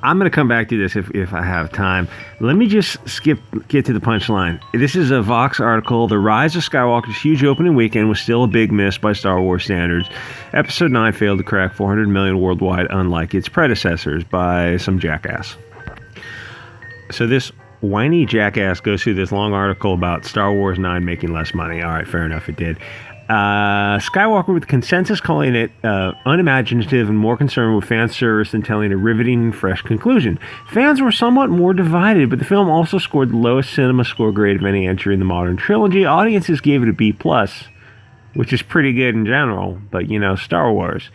I'm going to come back to this if I have time. Let me just get to the punchline. This is a Vox article. The Rise of Skywalker's huge opening weekend was still a big miss by Star Wars standards. Episode 9 failed to crack 400 million worldwide, unlike its predecessors, by some jackass. So this whiny jackass goes through this long article about Star Wars 9 making less money. All right, fair enough, it did. Skywalker with consensus calling it unimaginative and more concerned with fan service than telling a riveting and fresh conclusion. Fans were somewhat more divided, but the film also scored the lowest cinema score grade of any entry in the modern trilogy. Audiences gave it a B+, which is pretty good in general, but Star Wars.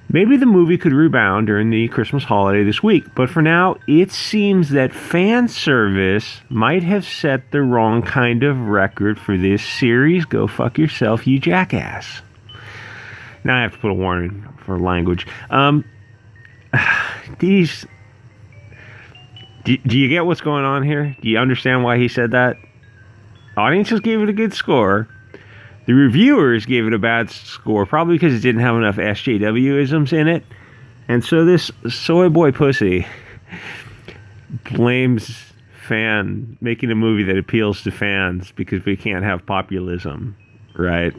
Maybe the movie could rebound during the Christmas holiday this week, but for now, it seems that fan service might have set the wrong kind of record for this series. Go fuck yourself, you jackass. Now I have to put a warning for language. Do you get what's going on here? Do you understand why he said that? Audiences gave it a good score. The reviewers gave it a bad score, probably because it didn't have enough SJW-isms in it. And so this soy boy pussy blames making a movie that appeals to fans because we can't have populism, right?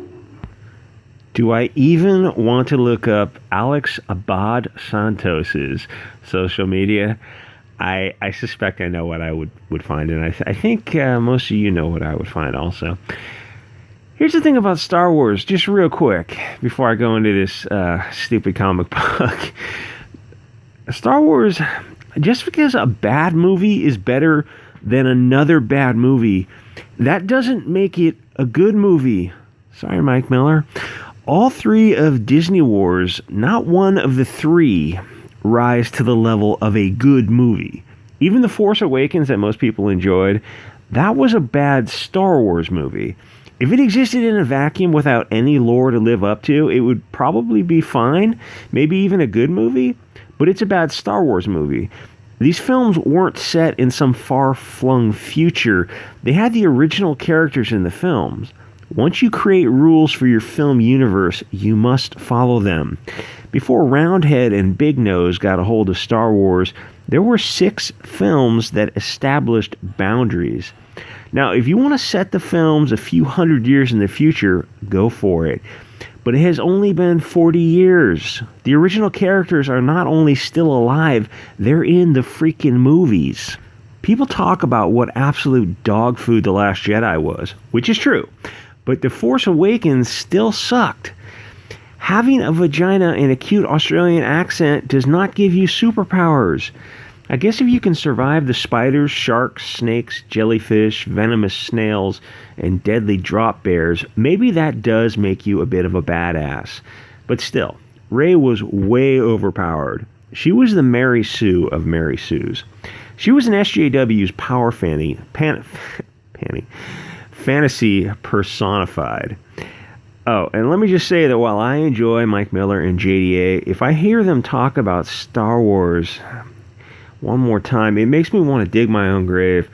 Do I even want to look up Alex Abad Santos's social media? I suspect I know what I would find, and I think most of you know what I would find also. Here's the thing about Star Wars, just real quick, before I go into this stupid comic book. Star Wars, just because a bad movie is better than another bad movie, that doesn't make it a good movie. Sorry, Mike Miller. All three of Disney Wars, not one of the three, rise to the level of a good movie. Even The Force Awakens that most people enjoyed, that was a bad Star Wars movie. If it existed in a vacuum without any lore to live up to, it would probably be fine, maybe even a good movie, but it's a bad Star Wars movie. These films weren't set in some far-flung future. They had the original characters in the films. Once you create rules for your film universe, you must follow them. Before Roundhead and Big Nose got a hold of Star Wars, there were 6 films that established boundaries. Now, if you want to set the films a few hundred years in the future, go for it. But it has only been 40 years. The original characters are not only still alive, they're in the freaking movies. People talk about what absolute dog food The Last Jedi was, which is true. But The Force Awakens still sucked. Having a vagina and a cute Australian accent does not give you superpowers. I guess if you can survive the spiders, sharks, snakes, jellyfish, venomous snails, and deadly drop bears, maybe that does make you a bit of a badass. But still, Rey was way overpowered. She was the Mary Sue of Mary Sues. She was an SJW's power fantasy personified. Oh, and let me just say that while I enjoy Mike Miller and JDA, if I hear them talk about Star Wars one more time, it makes me want to dig my own grave.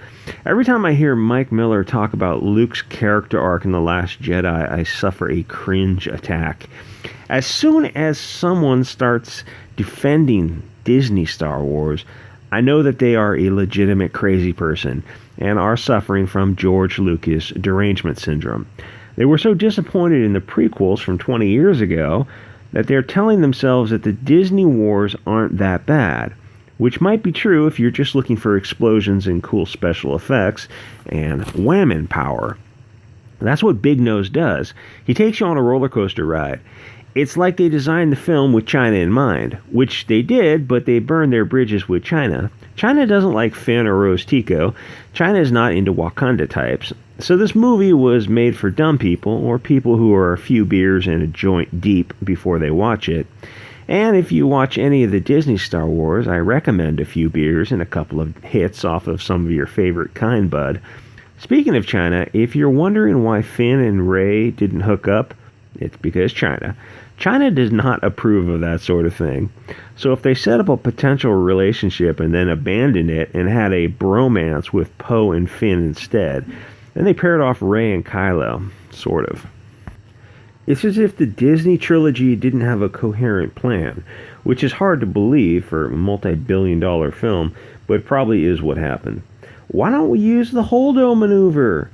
Every time I hear Mike Miller talk about Luke's character arc in The Last Jedi, I suffer a cringe attack. As soon as someone starts defending Disney Star Wars, I know that they are a legitimate crazy person and are suffering from George Lucas derangement syndrome. They were so disappointed in the prequels from 20 years ago that they're telling themselves that the Disney Wars aren't that bad. Which might be true if you're just looking for explosions and cool special effects and whammon power. That's what Big Nose does. He takes you on a roller coaster ride. It's like they designed the film with China in mind, which they did, but they burned their bridges with China. China doesn't like Finn or Rose Tico. China is not into Wakanda types. So this movie was made for dumb people, or people who are a few beers and a joint deep before they watch it. And if you watch any of the Disney Star Wars, I recommend a few beers and a couple of hits off of some of your favorite kind, bud. Speaking of China, if you're wondering why Finn and Rey didn't hook up, it's because China. China does not approve of that sort of thing. So if they set up a potential relationship and then abandoned it and had a bromance with Poe and Finn instead, then they paired off Rey and Kylo, sort of. It's as if the Disney trilogy didn't have a coherent plan. which is hard to believe for a multi-billion-dollar film, but probably is what happened. Why don't we use the Holdo maneuver?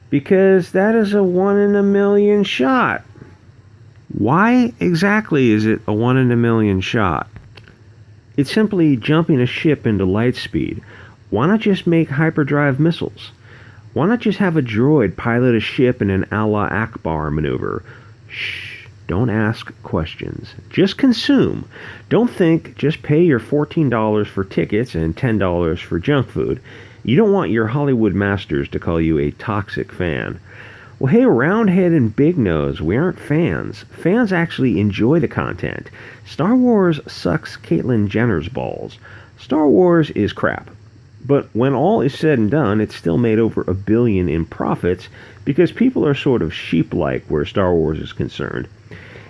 Because that is a 1 in a million shot. Why exactly is it a 1 in a million shot? It's simply jumping a ship into light speed. Why not just make hyperdrive missiles? Why not just have a droid pilot a ship in an Allah Akbar maneuver? Shh, don't ask questions. Just consume. Don't think, just pay your $14 for tickets and $10 for junk food. You don't want your Hollywood masters to call you a toxic fan. Well, hey, Roundhead and Big Nose, we aren't fans. Fans actually enjoy the content. Star Wars sucks Caitlyn Jenner's balls. Star Wars is crap. But when all is said and done, it's still made over $1 billion in profits because people are sort of sheep-like where Star Wars is concerned.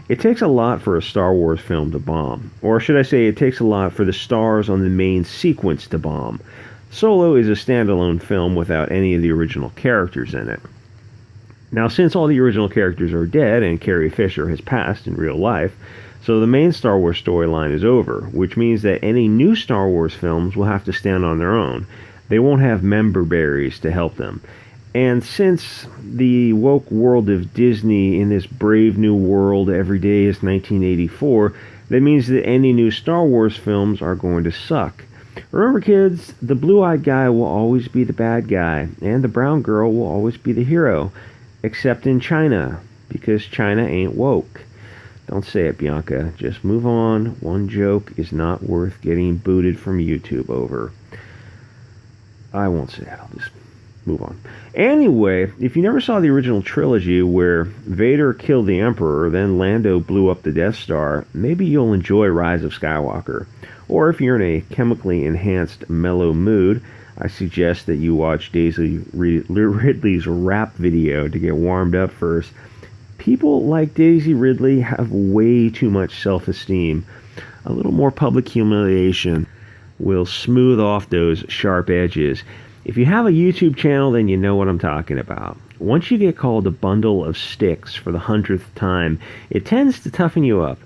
It takes a lot for a Star Wars film to bomb. Or should I say, it takes a lot for the stars on the main sequence to bomb. Solo is a standalone film without any of the original characters in it. Now, since all the original characters are dead and Carrie Fisher has passed in real life, so the main Star Wars storyline is over, which means that any new Star Wars films will have to stand on their own. They won't have member berries to help them. And since the woke world of Disney in this brave new world every day is 1984, that means that any new Star Wars films are going to suck. Remember, kids, the blue-eyed guy will always be the bad guy, and the brown girl will always be the hero. Except in China, because China ain't woke. Don't say it, Bianca. Just move on. One joke is not worth getting booted from YouTube over. I won't say it. I'll just move on. Anyway, if you never saw the original trilogy where Vader killed the Emperor, then Lando blew up the Death Star, maybe you'll enjoy Rise of Skywalker. Or if you're in a chemically enhanced mellow mood, I suggest that you watch Daisy Ridley's rap video to get warmed up first. People like Daisy Ridley have way too much self-esteem. A little more public humiliation will smooth off those sharp edges. If you have a YouTube channel, then you know what I'm talking about. Once you get called a bundle of sticks for the 100th time, it tends to toughen you up.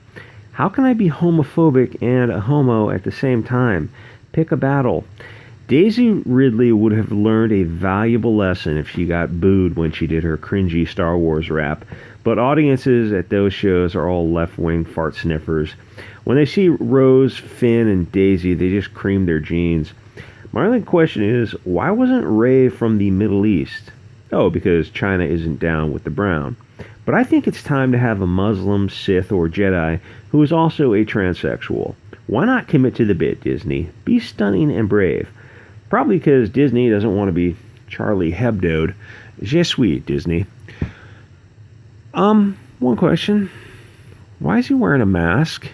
How can I be homophobic and a homo at the same time? Pick a battle. Daisy Ridley would have learned a valuable lesson if she got booed when she did her cringy Star Wars rap, but audiences at those shows are all left-wing fart sniffers. When they see Rose, Finn, and Daisy, they just cream their jeans. My only question is, why wasn't Rey from the Middle East? Oh, because China isn't down with the brown. But I think it's time to have a Muslim, Sith, or Jedi who is also a transsexual. Why not commit to the bit, Disney? Be stunning and brave. Probably because Disney doesn't want to be Charlie Hebdo'd. Je suis, Disney. One question. Why is he wearing a mask?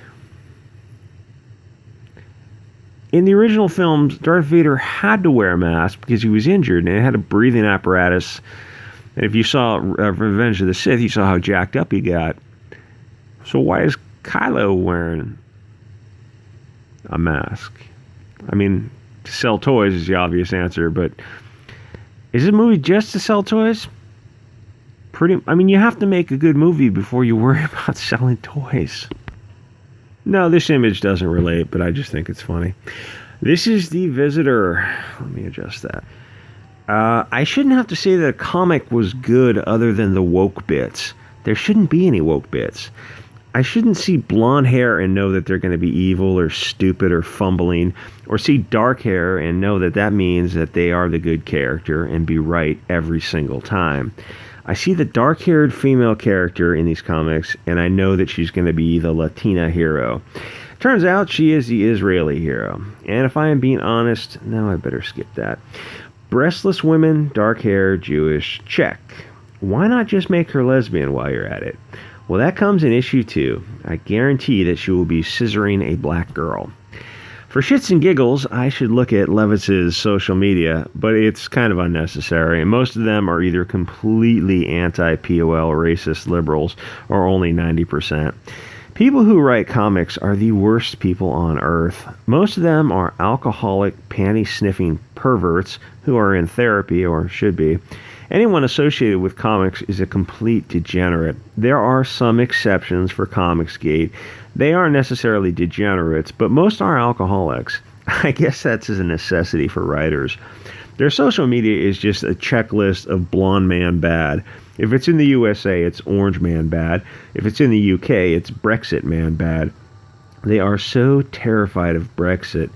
In the original films, Darth Vader had to wear a mask because he was injured and it had a breathing apparatus. And if you saw Revenge of the Sith, you saw how jacked up he got. So why is Kylo wearing a mask? I mean, to sell toys is the obvious answer, but is this movie just to sell toys? I mean, you have to make a good movie before you worry about selling toys. No, this image doesn't relate, but I just think it's funny. This is The Visitor. Let me adjust that. I shouldn't have to say that a comic was good other than the woke bits. There shouldn't be any woke bits. I shouldn't see blonde hair and know that they're going to be evil or stupid or fumbling, or see dark hair and know that that means that they are the good character and be right every single time. I see the dark-haired female character in these comics, and I know that she's going to be the Latina hero. Turns out she is the Israeli hero. And if I am being honest, no, I better skip that. Breastless women, dark hair, Jewish, check. Why not just make her lesbian while you're at it? Well, that comes in issue 2. I guarantee that she will be scissoring a black girl. For shits and giggles, I should look at Levitz's social media, but it's kind of unnecessary, and most of them are either completely anti-POL racist liberals or only 90%. People who write comics are the worst people on earth. Most of them are alcoholic, panty-sniffing perverts who are in therapy, or should be, Anyone associated with comics is a complete degenerate. There are some exceptions for Comicsgate. They aren't necessarily degenerates, but most are alcoholics. I guess that's a necessity for writers. Their social media is just a checklist of blonde man bad. If it's in the USA, it's orange man bad. If it's in the UK, it's Brexit man bad. They are so terrified of Brexit.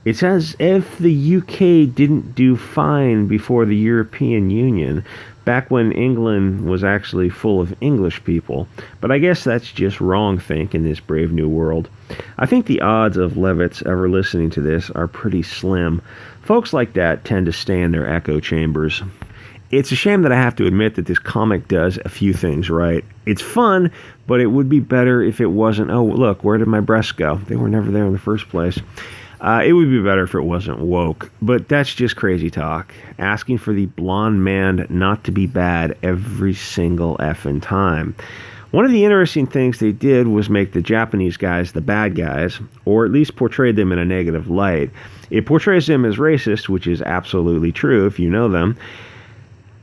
It's as if the UK didn't do fine before the European Union, back when England was actually full of English people. But I guess that's just wrong think in this brave new world. I think the odds of Levitz ever listening to this are pretty slim. Folks like that tend to stay in their echo chambers. It's a shame that I have to admit that this comic does a few things right. It's fun, but it would be better if it wasn't, oh, look, where did my breasts go? They were never there in the first place. It would be better if it wasn't woke, but that's just crazy talk. Asking for the blonde man not to be bad every single effing time. One of the interesting things they did was make the Japanese guys the bad guys, or at least portrayed them in a negative light. It portrays them as racist, which is absolutely true if you know them.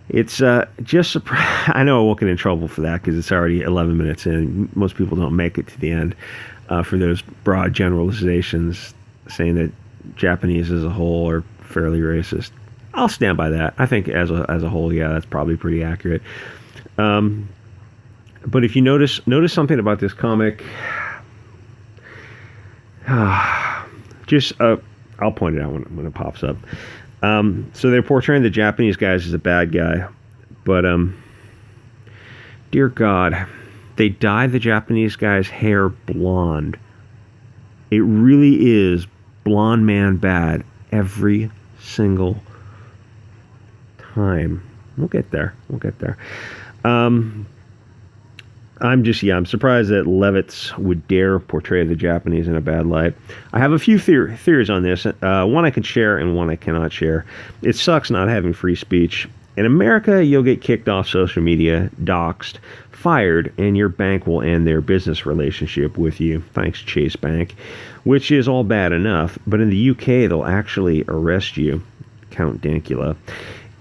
It's just I know I won't get in trouble for that because it's already 11 minutes in. Most people don't make it to the end for those broad generalizations saying that Japanese as a whole are fairly racist. I'll stand by that. I think as a whole, yeah, that's probably pretty accurate. But if you notice something about this comic, just I'll point it out when it pops up. So they're portraying the Japanese guys as a bad guy, but dear God, they dye the Japanese guy's hair blonde. It really is blonde man bad every single time. We'll get there. I'm surprised that Levitz would dare portray the Japanese in a bad light. I have a few theories on this. One I can share and one I cannot share. It sucks not having free speech. In America, you'll get kicked off social media, doxxed, fired, and your bank will end their business relationship with you. Thanks, Chase Bank. Which is all bad enough, but in the UK, they'll actually arrest you. Count Dankula.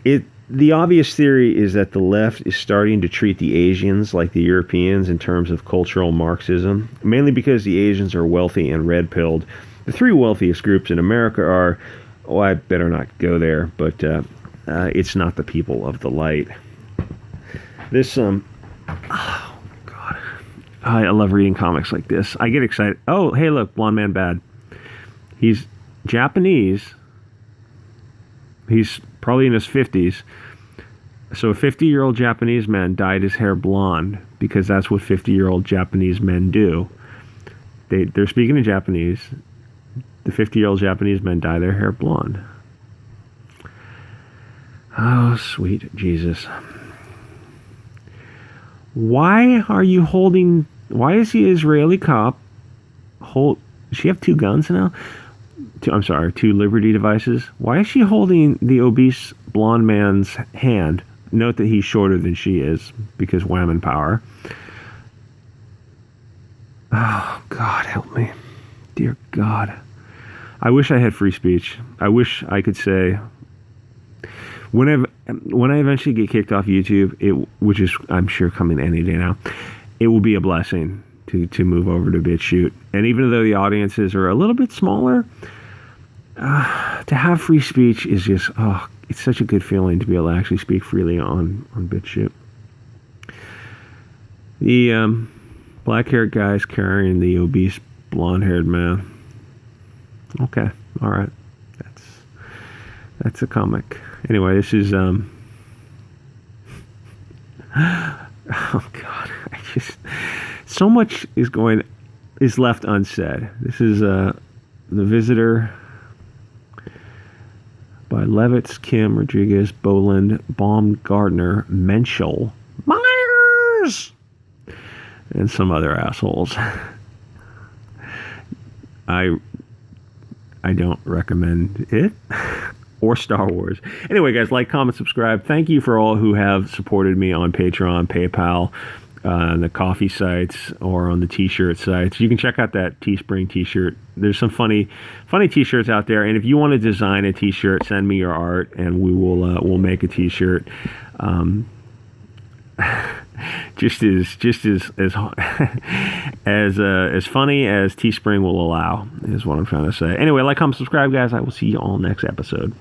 The obvious theory is that the left is starting to treat the Asians like the Europeans in terms of cultural Marxism, mainly because the Asians are wealthy and red-pilled. The three wealthiest groups in America are, I better not go there, but it's not the people of the light. This, oh, God. I love reading comics like this. I get excited. Oh, hey, look, blonde man bad. He's Japanese. He's probably in his 50s. So a 50-year-old Japanese man dyed his hair blonde because that's what 50-year-old Japanese men do. They're speaking in Japanese. The 50-year-old Japanese men dye their hair blonde. Oh, sweet Jesus. Why is the Israeli cop does she have two guns now? Two Liberty devices. Why is she holding the obese blonde man's hand? Note that he's shorter than she is, because wham and power. Oh, God, help me. Dear God. I wish I had free speech. I wish I could say, when I eventually get kicked off YouTube, which is, I'm sure, coming any day now, it will be a blessing to move over to BitChute. And even though the audiences are a little bit smaller, to have free speech is just, it's such a good feeling to be able to actually speak freely on BitChute. The black-haired guy's carrying the obese blonde-haired man. Okay, all right. That's a comic. Anyway, this is oh God, so much is left unsaid. This is The Visitor by Levitz, Kim, Rodriguez, Boland, Baumgartner, Menschel, Myers, and some other assholes. I don't recommend it. Or Star Wars. Anyway, guys, like, comment, subscribe. Thank you for all who have supported me on Patreon, PayPal, on the coffee sites or on the t-shirt sites. You can check out that Teespring t-shirt. There's some funny t-shirts out there. And if you want to design a t-shirt, send me your art and we'll make a t-shirt. Just as as funny as Teespring will allow is what I'm trying to say. Anyway, like, comment, subscribe, guys. I will see you all next episode.